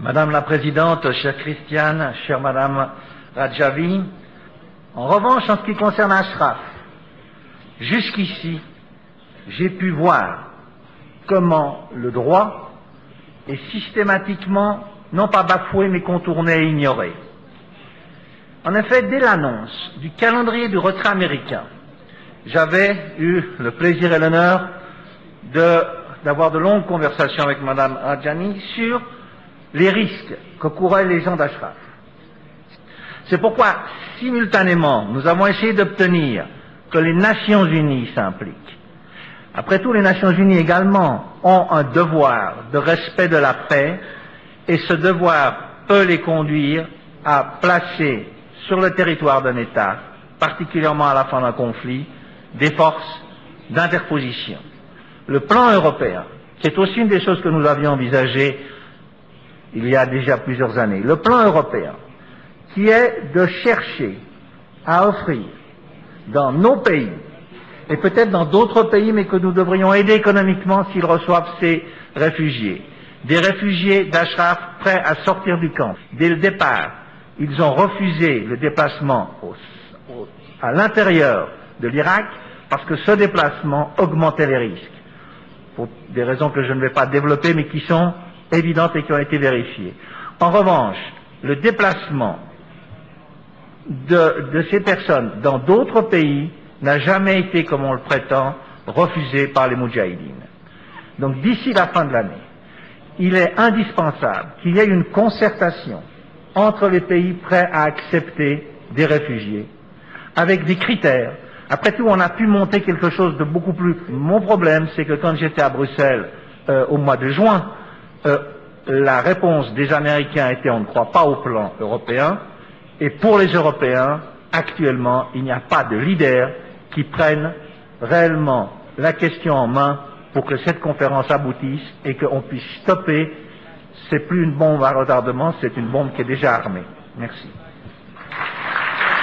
Madame la Présidente, chère Christiane, chère Madame Radjavi, en revanche, en ce qui concerne Ashraf, jusqu'ici, j'ai pu voir comment le droit est systématiquement, non pas bafoué, mais contourné et ignoré. En effet, dès l'annonce du calendrier du retrait américain, j'avais eu le plaisir et l'honneur d'avoir de longues conversations avec Madame Radjani sur les risques que couraient les gens d'Ashraf. C'est pourquoi, simultanément, nous avons essayé d'obtenir que les Nations Unies s'impliquent. Après tout, les Nations Unies également ont un devoir de respect de la paix, et ce devoir peut les conduire à placer sur le territoire d'un État, particulièrement à la fin d'un conflit, des forces d'interposition. Le plan européen, qui est aussi une des choses que nous avions envisagées il y a déjà plusieurs années, le plan européen, qui est de chercher à offrir dans nos pays, et peut-être dans d'autres pays, mais que nous devrions aider économiquement s'ils reçoivent ces réfugiés, des réfugiés d'Ashraf prêts à sortir du camp. Dès le départ, ils ont refusé le déplacement à l'intérieur de l'Irak parce que ce déplacement augmentait les risques, pour des raisons que je ne vais pas développer, mais qui sont évidentes et qui ont été vérifiées. En revanche, le déplacement de ces personnes dans d'autres pays n'a jamais été, comme on le prétend, refusé par les Moudjahidines. Donc d'ici la fin de l'année, il est indispensable qu'il y ait une concertation entre les pays prêts à accepter des réfugiés, avec des critères. Après tout, on a pu monter quelque chose de beaucoup plus... Mon problème, c'est que quand j'étais à Bruxelles au mois de juin, la réponse des Américains était on ne croit pas au plan européen, et pour les Européens, actuellement, il n'y a pas de leader qui prenne réellement la question en main pour que cette conférence aboutisse et qu'on puisse stopper. C'est plus une bombe à retardement, c'est une bombe qui est déjà armée. Merci.